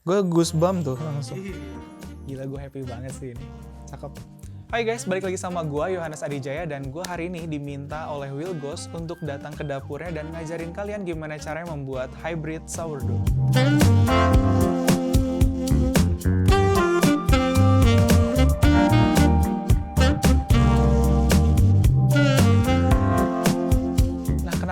Gue goosebump tuh langsung. Gila, gue happy banget sih ini. Cakep. Hai guys, balik lagi sama gue Yohanes Adijaya dan gue hari ini diminta oleh Will Ghost untuk datang ke dapurnya dan ngajarin kalian gimana caranya membuat hybrid sourdough.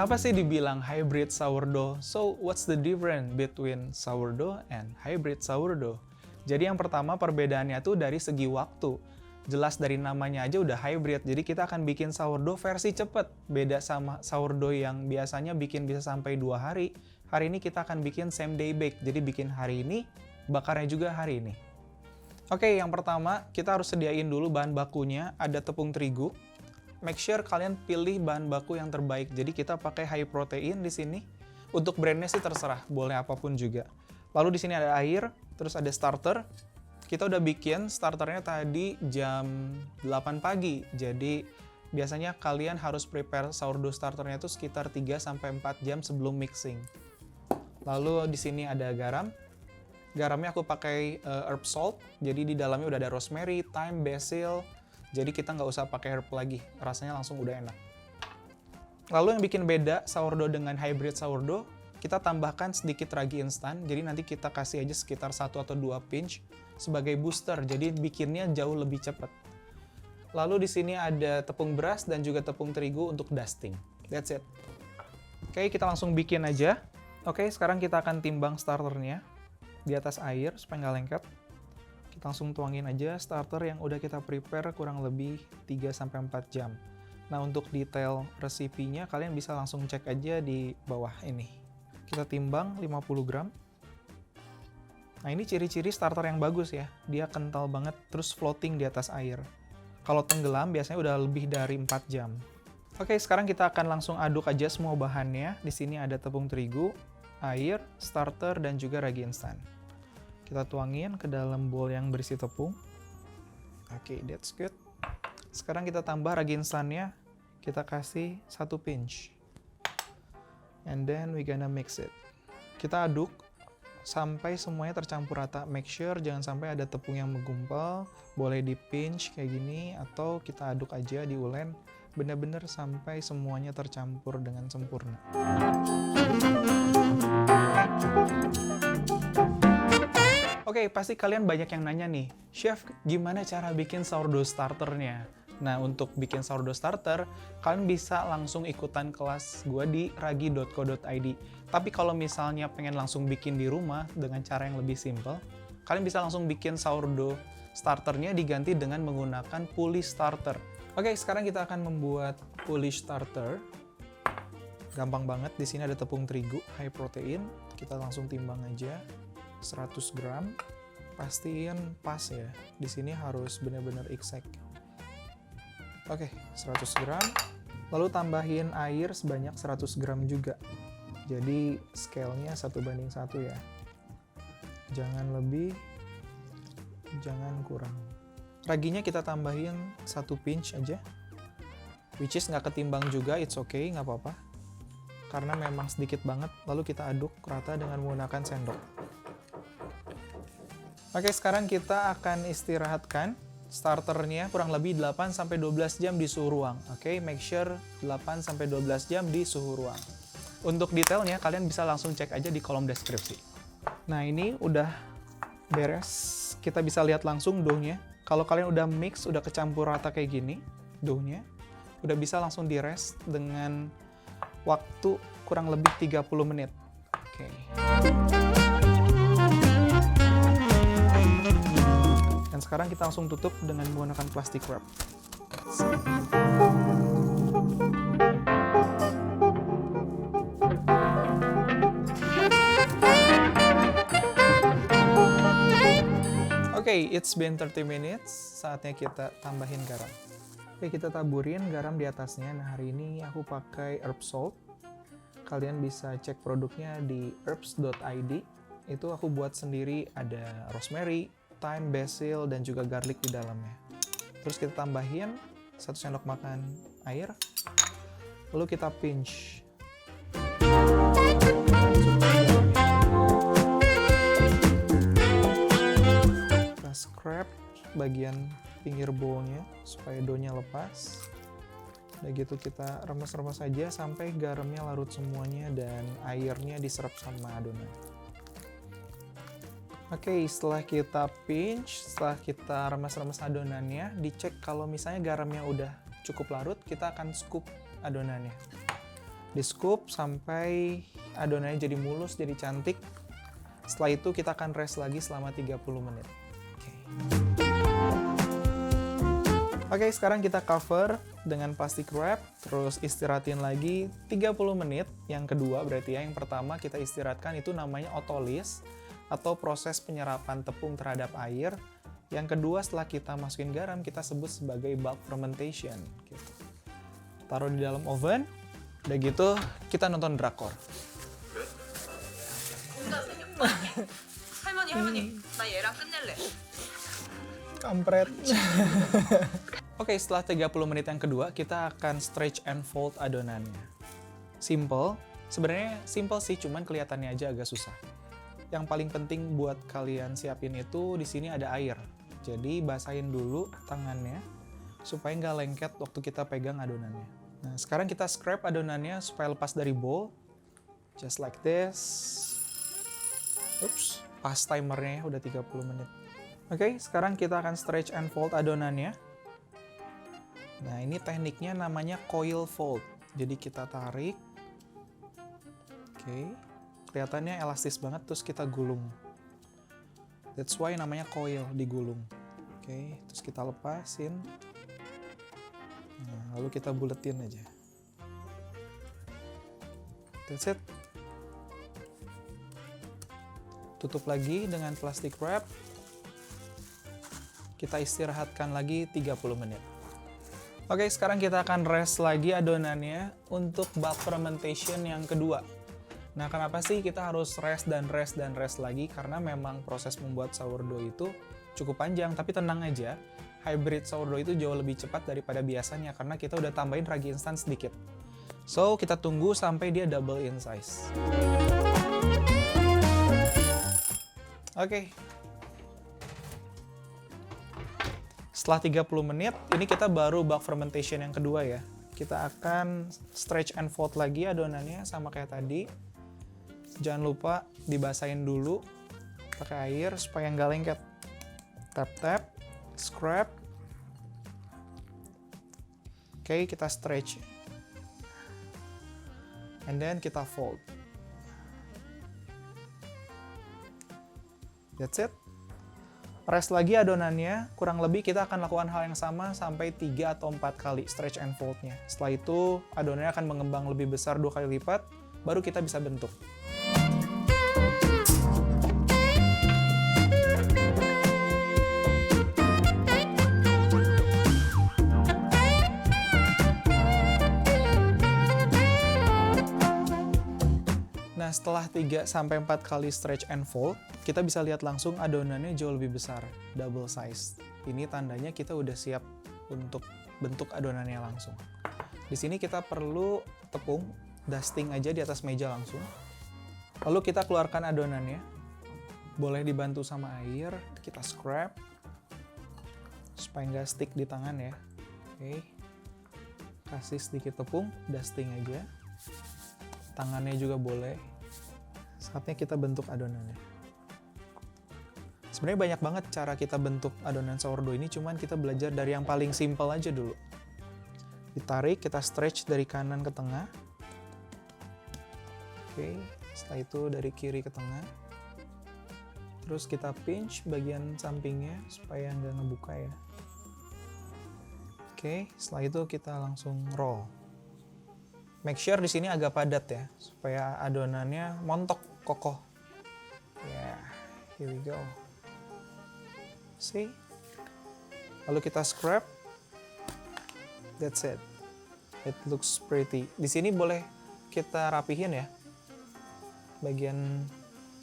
Kenapa sih dibilang hybrid sourdough? So, what's the difference between sourdough and hybrid sourdough? Jadi yang pertama perbedaannya tuh dari segi waktu. Jelas dari namanya aja udah hybrid, jadi kita akan bikin sourdough versi cepet. Beda sama sourdough yang biasanya bikin bisa sampai 2 hari. Hari ini kita akan bikin same day bake, jadi bikin hari ini, bakarnya juga hari ini. Oke, yang pertama kita harus sediain dulu bahan bakunya, ada tepung terigu. Make sure kalian pilih bahan baku yang terbaik. Jadi kita pakai high protein di sini. Untuk brandnya sih terserah, boleh apapun juga. Lalu di sini ada air, terus ada starter. Kita udah bikin starternya tadi jam 8 pagi. Jadi biasanya kalian harus prepare sourdough starternya itu sekitar 3-4 jam sebelum mixing. Lalu di sini ada garam. Garamnya aku pakai herb salt. Jadi di dalamnya udah ada rosemary, thyme, basil. Jadi kita nggak usah pakai herb lagi, rasanya langsung udah enak. Lalu yang bikin beda sourdough dengan hybrid sourdough, kita tambahkan sedikit ragi instan, jadi nanti kita kasih aja sekitar 1 atau 2 pinch sebagai booster, jadi bikinnya jauh lebih cepat. Lalu di sini ada tepung beras dan juga tepung terigu untuk dusting. That's it. Oke, kita langsung bikin aja. Oke, sekarang kita akan timbang starternya di atas air supaya nggak lengket. Kita langsung tuangin aja starter yang udah kita prepare kurang lebih 3-4 jam. Nah, untuk detail resepnya kalian bisa langsung cek aja di bawah ini. Kita timbang 50 gram. Nah, ini ciri-ciri starter yang bagus ya. Dia kental banget, terus floating di atas air. Kalau tenggelam biasanya udah lebih dari 4 jam. Oke, sekarang kita akan langsung aduk aja semua bahannya. Di sini ada tepung terigu, air, starter, dan juga ragi instan. Kita tuangin ke dalam bowl yang berisi tepung. Oke, that's good. Sekarang kita tambah ragi instannya. Kita kasih 1 pinch. And then we gonna mix it. Kita aduk sampai semuanya tercampur rata. Make sure jangan sampai ada tepung yang menggumpal. Boleh di pinch kayak gini atau kita aduk aja di ulen. Bener-bener sampai semuanya tercampur dengan sempurna. Oke, pasti kalian banyak yang nanya nih, Chef, gimana cara bikin sourdough starternya? Nah, untuk bikin sourdough starter, kalian bisa langsung ikutan kelas gue di ragi.co.id. Tapi kalau misalnya pengen langsung bikin di rumah dengan cara yang lebih simple, kalian bisa langsung bikin sourdough starternya diganti dengan menggunakan pulley starter. Oke, sekarang kita akan membuat pulley starter. Gampang banget, di sini ada tepung terigu, high protein. Kita langsung timbang aja. 100 gram, pastiin pas ya. Di sini harus benar-benar exact. Oke, 100 gram. Lalu tambahin air sebanyak 100 gram juga. Jadi scale-nya 1:1 ya. Jangan lebih, jangan kurang. Raginya kita tambahin 1 pinch aja. Which is nggak ketimbang juga, it's okay, nggak apa-apa. Karena memang sedikit banget, lalu kita aduk rata dengan menggunakan sendok. Oke, sekarang kita akan istirahatkan starternya kurang lebih 8-12 jam di suhu ruang. Oke, make sure 8-12 jam di suhu ruang. Untuk detailnya, kalian bisa langsung cek aja di kolom deskripsi. Nah, ini udah beres. Kita bisa lihat langsung doughnya. Kalau kalian udah mix, udah kecampur rata kayak gini, doughnya, udah bisa langsung di rest dengan waktu kurang lebih 30 menit. Oke. Dan sekarang kita langsung tutup dengan menggunakan plastic wrap. Oke, it's been 30 minutes. Saatnya kita tambahin garam. Oke, kita taburin garam di atasnya. Nah, hari ini aku pakai herb salt. Kalian bisa cek produknya di herbs.id. Itu aku buat sendiri, ada rosemary, thyme, basil, dan juga garlic di dalamnya. Terus kita tambahin 1 sendok makan air, lalu kita pinch. bagian pinggir bowlnya supaya doughnya lepas. Udah gitu kita remes-remes aja sampai garamnya larut semuanya dan airnya diserap sama adonan. Oke, setelah kita pinch, setelah kita remes-remes adonannya, dicek kalau misalnya garamnya udah cukup larut, kita akan scoop adonannya. Di scoop sampai adonannya jadi mulus, jadi cantik. Setelah itu kita akan rest lagi selama 30 menit. Oke, sekarang kita cover dengan plastik wrap, terus istirahatin lagi 30 menit. Yang kedua berarti ya, yang pertama kita istirahatkan itu namanya otolis atau proses penyerapan tepung terhadap air. Yang kedua setelah kita masukin garam, kita sebut sebagai bulk fermentation. Gitu. Taruh di dalam oven, udah gitu kita nonton drakor. 할머니, 나 얘랑 끝낼래. Kampret. Oke, setelah 30 menit yang kedua, kita akan stretch and fold adonannya. Simple, sebenarnya simple sih, cuman kelihatannya aja agak susah. Yang paling penting buat kalian siapin itu di sini ada air. Jadi basahin dulu tangannya supaya nggak lengket waktu kita pegang adonannya. Nah, sekarang kita scrape adonannya supaya lepas dari bowl. Just like this. Ups, pas timernya udah 30 menit. Oke, sekarang kita akan stretch and fold adonannya. Nah, ini tekniknya namanya coil fold. Jadi kita tarik. Oke. Kelihatannya elastis banget, terus kita gulung. That's why namanya coil, digulung. Oke, terus kita lepasin. Nah, lalu kita buletin aja. That's it. Tutup lagi dengan plastik wrap. Kita istirahatkan lagi 30 menit. Oke, sekarang kita akan rest lagi adonannya untuk bulk fermentation yang kedua. Nah, kenapa sih kita harus rest dan rest dan rest lagi? Karena memang proses membuat sourdough itu cukup panjang, tapi tenang aja, hybrid sourdough itu jauh lebih cepat daripada biasanya karena kita udah tambahin ragi instan sedikit. So, kita tunggu sampai dia double in size. Oke. Setelah 30 menit, ini kita baru bulk fermentation yang kedua ya. Kita akan stretch and fold lagi adonannya sama kayak tadi. Jangan lupa dibasahin dulu pakai air supaya nggak lengket. Tap-tap, scrap. Oke, kita stretch. And then kita fold. That's it. Rest lagi adonannya, kurang lebih kita akan lakukan hal yang sama sampai 3 atau 4 kali stretch and fold-nya. Setelah itu, adonannya akan mengembang lebih besar 2 kali lipat, baru kita bisa bentuk. Nah, setelah 3-4 kali stretch and fold, kita bisa lihat langsung adonannya jauh lebih besar, double size. Ini tandanya kita udah siap untuk bentuk adonannya langsung. Di sini kita perlu tepung, dusting aja di atas meja langsung. Lalu kita keluarkan adonannya. Boleh dibantu sama air, kita scrap supaya nggak stick di tangan ya. Oke. Kasih sedikit tepung, dusting aja. Tangannya juga boleh. Saatnya kita bentuk adonannya. Sebenarnya banyak banget cara kita bentuk adonan sourdough ini, cuman kita belajar dari yang paling simple aja dulu. Ditarik, kita stretch dari kanan ke tengah. Oke, setelah itu dari kiri ke tengah. Terus kita pinch bagian sampingnya supaya nggak ngebuka ya. Oke, setelah itu kita langsung roll. Make sure di sini agak padat ya, supaya adonannya montok, kokoh. Ya, here we go. See? Lalu kita scrap. That's it. It looks pretty. Di sini boleh kita rapihin ya, bagian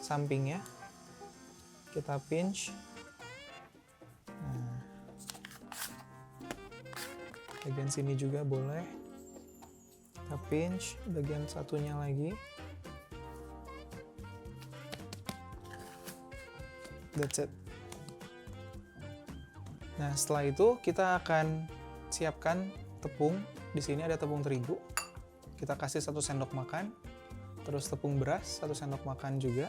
sampingnya. Kita pinch. Nah, bagian sini juga boleh. Kita pinch bagian satunya lagi. That's it. Nah, setelah itu kita akan siapkan tepung. Di sini ada tepung terigu. Kita kasih 1 sendok makan. Terus tepung beras 1 sendok makan juga.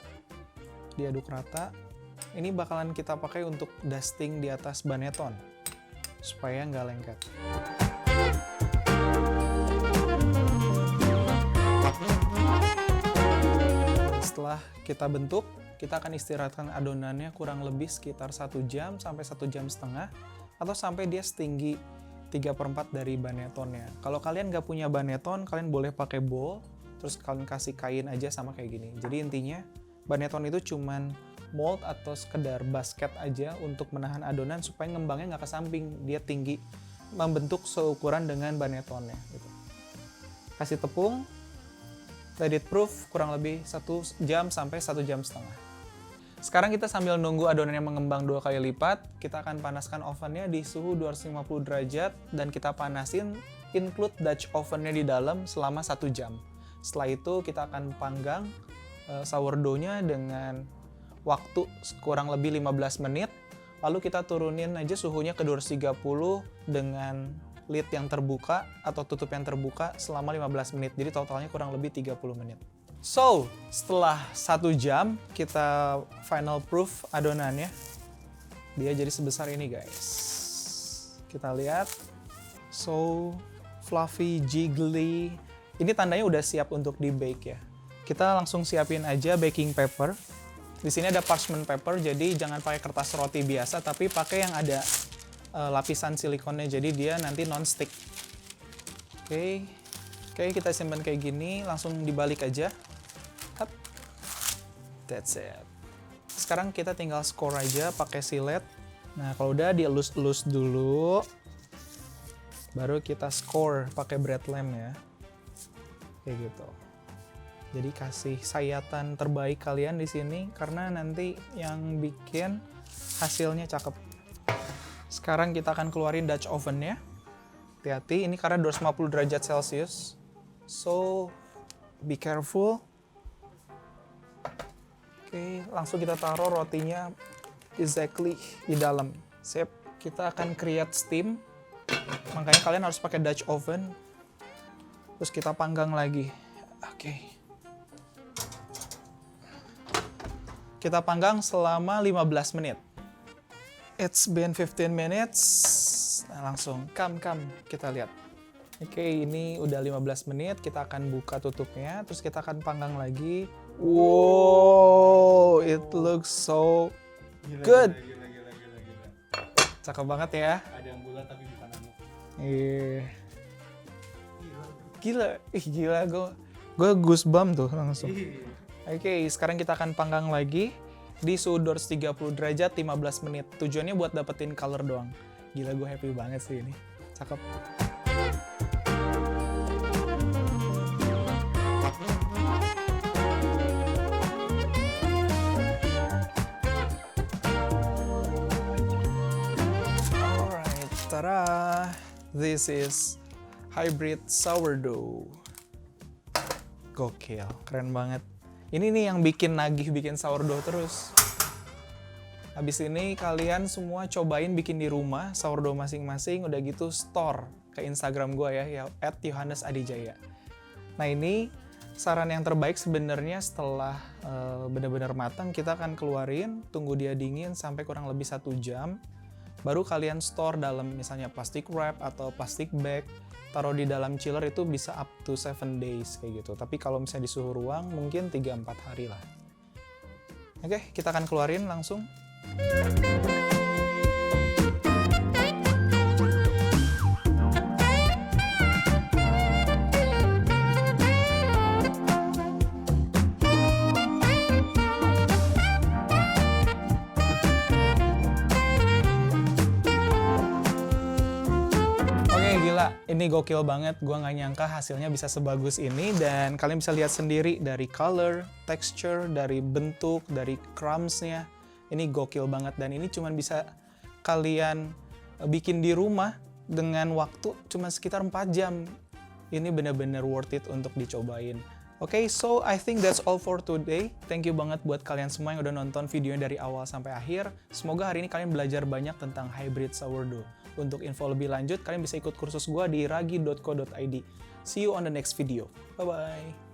Diaduk rata. Ini bakalan kita pakai untuk dusting di atas baneton supaya nggak lengket. Setelah kita bentuk, kita akan istirahatkan adonannya kurang lebih sekitar 1 jam sampai 1 jam setengah atau sampai dia setinggi 3/4 dari banetonnya. Kalau kalian nggak punya baneton, kalian boleh pakai bowl, terus kalian kasih kain aja sama kayak gini. Jadi intinya baneton itu cuman mold atau sekedar basket aja untuk menahan adonan supaya ngembangnya nggak ke samping, dia tinggi, membentuk seukuran dengan banetonnya gitu. Kasih tepung, let it proof kurang lebih 1 jam sampai 1 jam setengah. Sekarang kita sambil nunggu adonannya mengembang 2 kali lipat, kita akan panaskan ovennya di suhu 250 derajat dan kita panasin include Dutch ovennya di dalam selama 1 jam. Setelah itu kita akan panggang sourdough-nya dengan waktu kurang lebih 15 menit, lalu kita turunin aja suhunya ke 230 dengan lid yang terbuka atau tutup yang terbuka selama 15 menit, jadi totalnya kurang lebih 30 menit. So, setelah 1 jam kita final proof adonannya, dia jadi sebesar ini guys. Kita lihat, so fluffy, jiggly, ini tandanya udah siap untuk di bake ya. Kita langsung siapin aja baking paper. Di sini ada parchment paper, jadi jangan pakai kertas roti biasa, tapi pakai yang ada lapisan silikonnya, jadi dia nanti non-stick. Oke, kita simpan kayak gini, langsung dibalik aja. Hup. That's it. Sekarang kita tinggal score aja pakai silet. Nah, kalau udah dielus-elus dulu, baru kita score pakai bread lamp ya. Kayak gitu. Jadi kasih sayatan terbaik kalian di sini karena nanti yang bikin hasilnya cakep. Sekarang kita akan keluarin Dutch ovennya. Hati-hati, ini karena 250 derajat Celcius. So, be careful. Oke, langsung kita taruh rotinya exactly di dalam. Sip, kita akan create steam. Makanya kalian harus pakai Dutch oven. Terus kita panggang lagi. Oke. Kita panggang selama 15 menit. It's been 15 minutes. Nah, langsung come kita lihat. Oke, ini udah 15 menit, kita akan buka tutupnya, terus kita akan panggang lagi. Wow, it looks so good. Gila. Cakep banget ya. Ada yang bulat tapi bukan anu. Iya. Gila, gue goosebump tuh langsung. Oke, sekarang kita akan panggang lagi di suhu 230 derajat 15 menit. Tujuannya buat dapetin color doang. Gila, gue happy banget sih ini. Cakep. Alright, tada! This is hybrid sourdough. Gokil, keren banget. Ini nih yang bikin nagih bikin sourdough terus. Habis ini kalian semua cobain bikin di rumah sourdough masing-masing, udah gitu store ke Instagram gue ya @yohanesadijaya. Nah, ini saran yang terbaik sebenarnya setelah benar-benar matang, kita akan keluarin, tunggu dia dingin sampai kurang lebih 1 jam. Baru kalian store dalam misalnya plastic wrap atau plastic bag. Taruh di dalam chiller itu bisa up to 7 days kayak gitu. Tapi kalau misalnya di suhu ruang mungkin 3-4 hari lah. Oke, kita akan keluarin langsung. Gila, ini gokil banget. Gua nggak nyangka hasilnya bisa sebagus ini, dan kalian bisa lihat sendiri dari color, texture, dari bentuk, dari crumbs-nya. Ini gokil banget, dan ini cuma bisa kalian bikin di rumah dengan waktu cuma sekitar 4 jam. Ini bener-bener worth it untuk dicobain. Oke, so I think that's all for today. Thank you banget buat kalian semua yang udah nonton videonya dari awal sampai akhir. Semoga hari ini kalian belajar banyak tentang hybrid sourdough. Untuk info lebih lanjut, kalian bisa ikut kursus gua di ragi.co.id. See you on the next video. Bye-bye.